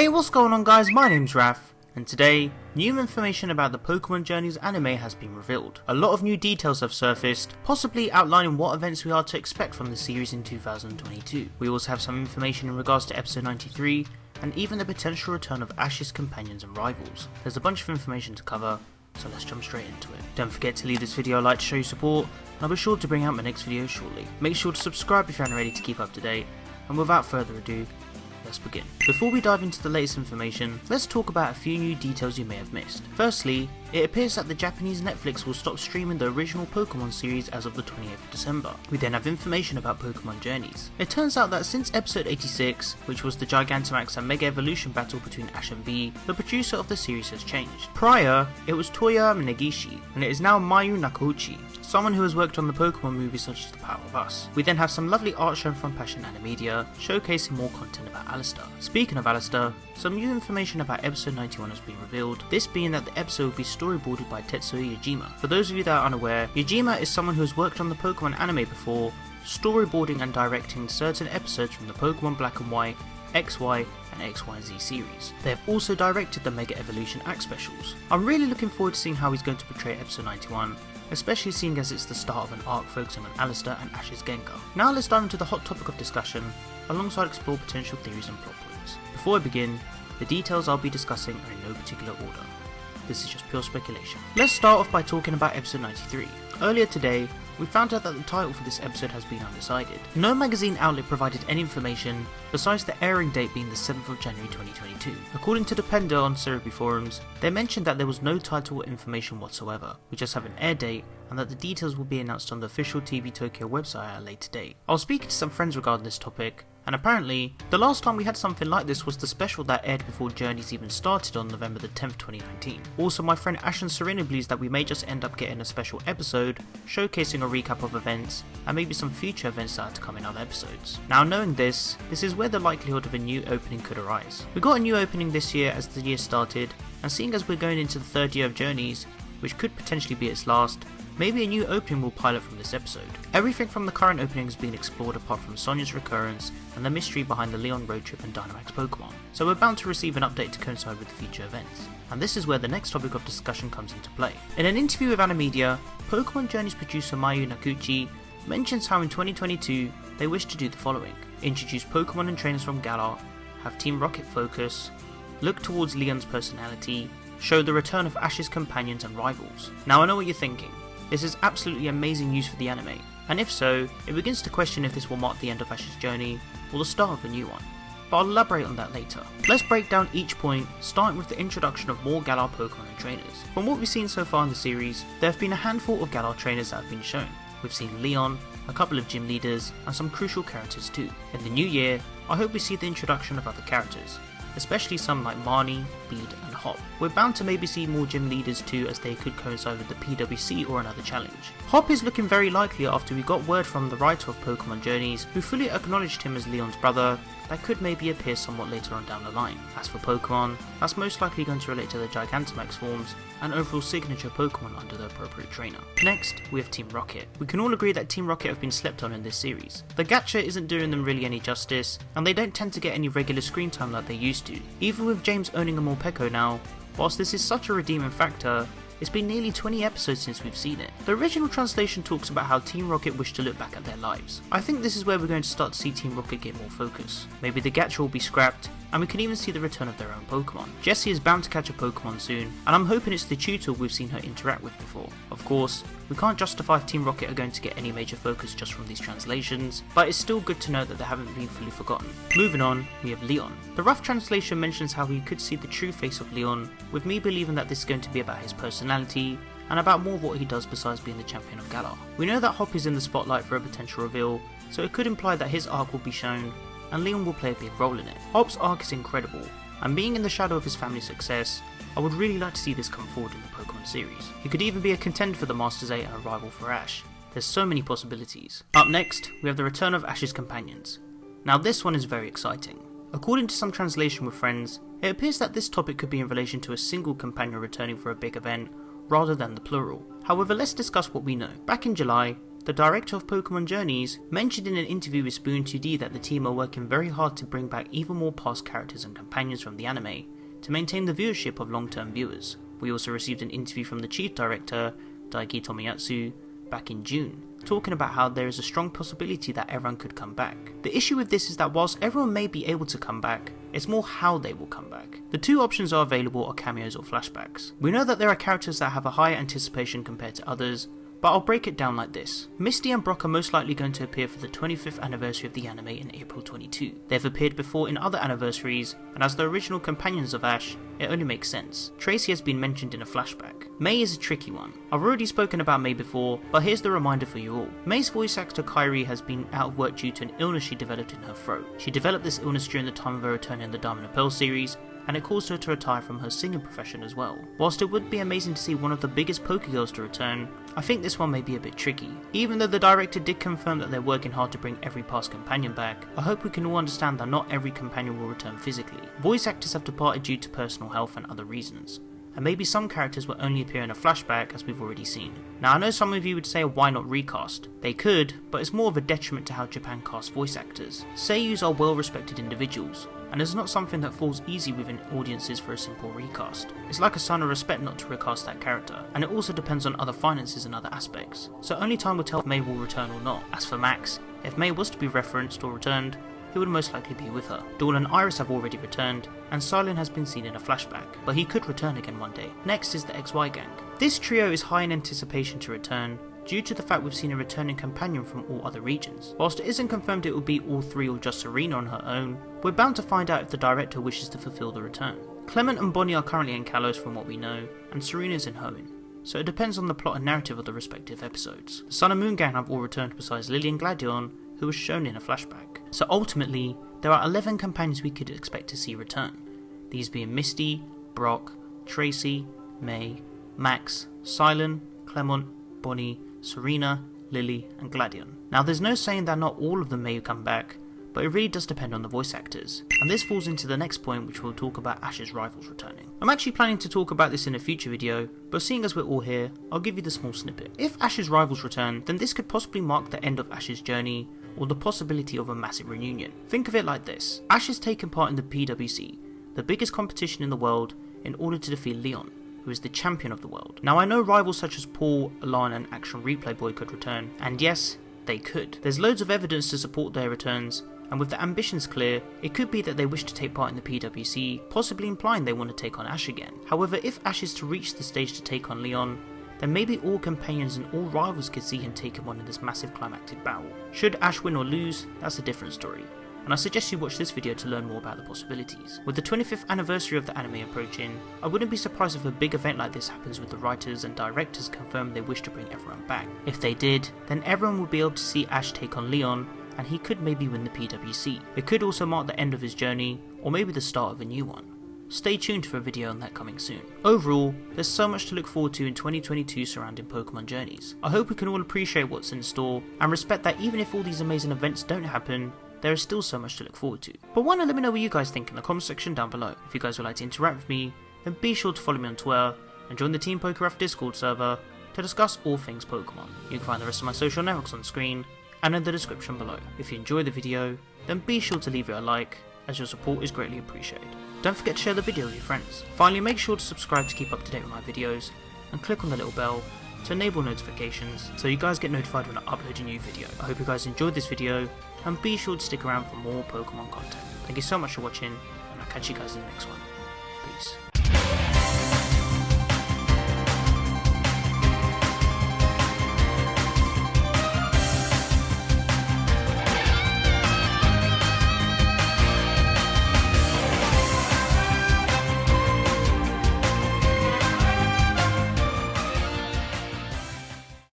Hey, what's going on guys, my name's Raph, and today, new information about the Pokemon Journeys anime has been revealed. A lot of new details have surfaced, possibly outlining what events we are to expect from the series in 2022. We also have some information in regards to episode 93, and even the potential return of Ash's companions and rivals. There's a bunch of information to cover, so let's jump straight into it. Don't forget to leave this video a like to show your support, and I'll be sure to bring out my next video shortly. Make sure to subscribe if you aren't ready to keep up to date, and without further ado, let's begin. Before we dive into the latest information, let's talk about a few new details you may have missed. Firstly, it appears that the Japanese Netflix will stop streaming the original Pokemon series as of the 28th of December. We then have information about Pokemon Journeys. It turns out that since episode 86, which was the Gigantamax and Mega Evolution battle between Ash and B, the producer of the series has changed. Prior, it was Toya Negishi, and it is now Mayu Nakouchi, someone who has worked on the Pokemon movies such as The Power of Us. We then have some lovely art shown from Passion Animedia, showcasing more content about Alistair. Speaking of Alistair, some new information about episode 91 has been revealed, this being that the episode will be storyboarded by Tetsuya Yojima. For those of you that are unaware, Yojima is someone who has worked on the Pokemon anime before, storyboarding and directing certain episodes from the Pokemon Black and White, XY and XYZ series. They have also directed the Mega Evolution Act specials. I'm really looking forward to seeing how he's going to portray episode 91, especially seeing as it's the start of an arc focusing on Alistair and Ash's Gengar. Now let's dive into the hot topic of discussion, alongside explore potential theories and plot points. Before I begin, the details I'll be discussing are in no particular order. This is just pure speculation. Let's start off by talking about episode 93. Earlier today, we found out that the title for this episode has been undecided. No magazine outlet provided any information besides the airing date being the 7th of January 2022. According to Depender on Cerebi forums, they mentioned that there was no title or information whatsoever. We just have an air date and that the details will be announced on the official TV Tokyo website at a later date. I was speaking to some friends regarding this topic, and apparently, the last time we had something like this was the special that aired before Journeys even started on November the 10th, 2019. Also, my friend Ash and Serena believes that we may just end up getting a special episode, showcasing a recap of events, and maybe some future events that are to come in other episodes. Now knowing this is where the likelihood of a new opening could arise. We got a new opening this year as the year started, and seeing as we're going into the third year of Journeys, which could potentially be its last, maybe a new opening will pilot from this episode. Everything from the current opening has been explored apart from Sonia's recurrence and the mystery behind the Leon road trip and Dynamax Pokemon, so we're bound to receive an update to coincide with the future events. And this is where the next topic of discussion comes into play. In an interview with Animedia, Pokemon Journeys producer Mayu Nakouchi mentions how in 2022 they wish to do the following: introduce Pokemon and trainers from Galar, have Team Rocket focus, look towards Leon's personality, show the return of Ash's companions and rivals. Now I know what you're thinking. This is absolutely amazing news for the anime, and if so, it begins to question if this will mark the end of Ash's journey, or the start of a new one. But I'll elaborate on that later. Let's break down each point, starting with the introduction of more Galar Pokemon and trainers. From what we've seen so far in the series, there have been a handful of Galar trainers that have been shown. We've seen Leon, a couple of gym leaders, and some crucial characters too. In the new year, I hope we see the introduction of other characters, especially some like Marnie, Bede and Hop. We're bound to maybe see more gym leaders too, as they could coincide with the PWC or another challenge. Hop is looking very likely after we got word from the writer of Pokemon Journeys, who fully acknowledged him as Leon's brother, that could maybe appear somewhat later on down the line. As for Pokemon, that's most likely going to relate to the Gigantamax forms and overall signature Pokemon under the appropriate trainer. Next, we have Team Rocket. We can all agree that Team Rocket have been slept on in this series. The gacha isn't doing them really any justice, and they don't tend to get any regular screen time like they used to. Even with James owning a Morpeko now, whilst this is such a redeeming factor, it's been nearly 20 episodes since we've seen it. The original translation talks about how Team Rocket wish to look back at their lives. I think this is where we're going to start to see Team Rocket get more focus. Maybe the gacha will be scrapped, and we can even see the return of their own Pokemon. Jessie is bound to catch a Pokemon soon, and I'm hoping it's the tutor we've seen her interact with before. Of course, we can't justify if Team Rocket are going to get any major focus just from these translations, but it's still good to know that they haven't been fully forgotten. Moving on, we have Leon. The rough translation mentions how we could see the true face of Leon, with me believing that this is going to be about his personality, and about more what he does besides being the champion of Galar. We know that Hop is in the spotlight for a potential reveal, so it could imply that his arc will be shown, and Leon will play a big role in it. Hop's arc is incredible, and being in the shadow of his family's success, I would really like to see this come forward in the Pokemon series. He could even be a contender for the Masters 8 and a rival for Ash. There's so many possibilities. Up next, we have the return of Ash's companions. Now this one is very exciting. According to some translation with friends, it appears that this topic could be in relation to a single companion returning for a big event, rather than the plural. However, let's discuss what we know. Back in July, the director of Pokémon Journeys, mentioned in an interview with Spoon 2D that the team are working very hard to bring back even more past characters and companions from the anime, to maintain the viewership of long-term viewers. We also received an interview from the chief director, Daiki Tomoyatsu, back in June, talking about how there is a strong possibility that everyone could come back. The issue with this is that whilst everyone may be able to come back, it's more how they will come back. The two options are available are cameos or flashbacks. We know that there are characters that have a higher anticipation compared to others, but I'll break it down like this. Misty and Brock are most likely going to appear for the 25th anniversary of the anime in April 22. They've appeared before in other anniversaries, and as the original companions of Ash, it only makes sense. Tracy has been mentioned in a flashback. May is a tricky one. I've already spoken about May before, but here's the reminder for you all. May's voice actor Kairi has been out of work due to an illness she developed in her throat. She developed this illness during the time of her return in the Diamond and Pearl series, and it caused her to retire from her singing profession as well. Whilst it would be amazing to see one of the biggest Pokegirls to return, I think this one may be a bit tricky. Even though the director did confirm that they're working hard to bring every past companion back, I hope we can all understand that not every companion will return physically. Voice actors have departed due to personal health and other reasons, and maybe some characters will only appear in a flashback as we've already seen. Now I know some of you would say why not recast? They could, but it's more of a detriment to how Japan casts voice actors. Seiyus are well respected individuals, and it's not something that falls easy within audiences for a simple recast. It's like a sign of respect not to recast that character, and it also depends on other finances and other aspects, so only time will tell if May will return or not. As for Max, if May was to be referenced or returned, he would most likely be with her. Dawn and Iris have already returned, and Silent has been seen in a flashback, but he could return again one day. Next is the XY gang. This trio is high in anticipation to return, due to the fact we've seen a returning companion from all other regions. Whilst it isn't confirmed it will be all three or just Serena on her own, we're bound to find out if the director wishes to fulfill the return. Clement and Bonnie are currently in Kalos from what we know, and Serena's in Hoenn, so it depends on the plot and narrative of the respective episodes. The Sun and Moon gang have all returned besides Lily and Gladion, who was shown in a flashback. So ultimately, there are 11 companions we could expect to see return, these being Misty, Brock, Tracy, May, Max, Silent, Clement, Bonnie, Serena, Lily and Gladion. Now there's no saying that not all of them may come back, but it really does depend on the voice actors. And this falls into the next point, which we'll talk about Ash's rivals returning. I'm actually planning to talk about this in a future video, but seeing as we're all here, I'll give you the small snippet. If Ash's rivals return, then this could possibly mark the end of Ash's journey, or the possibility of a massive reunion. Think of it like this. Ash has taken part in the PWC, the biggest competition in the world, in order to defeat Leon, who is the champion of the world. Now I know rivals such as Paul, Alain and Action Replay Boy could return, and yes, they could. There's loads of evidence to support their returns, and with the ambitions clear, it could be that they wish to take part in the PWC, possibly implying they want to take on Ash again. However, if Ash is to reach the stage to take on Leon, then maybe all companions and all rivals could see him taking one in this massive climactic battle. Should Ash win or lose, that's a different story, and I suggest you watch this video to learn more about the possibilities. With the 25th anniversary of the anime approaching, I wouldn't be surprised if a big event like this happens with the writers and directors confirm they wish to bring everyone back. If they did, then everyone would be able to see Ash take on Leon, and he could maybe win the PWC. It could also mark the end of his journey, or maybe the start of a new one. Stay tuned for a video on that coming soon. Overall, there's so much to look forward to in 2022 surrounding Pokemon Journeys. I hope we can all appreciate what's in store, and respect that even if all these amazing events don't happen, there is still so much to look forward to. But why not let me know what you guys think in the comment section down below. If you guys would like to interact with me, then be sure to follow me on Twitter, and join the Team PokeRef Discord server to discuss all things Pokemon. You can find the rest of my social networks on the screen, and in the description below. If you enjoyed the video, then be sure to leave it a like, as your support is greatly appreciated. Don't forget to share the video with your friends. Finally, make sure to subscribe to keep up to date with my videos, and click on the little bell to enable notifications so you guys get notified when I upload a new video. I hope you guys enjoyed this video, and be sure to stick around for more Pokemon content. Thank you so much for watching, and I'll catch you guys in the next one. Peace.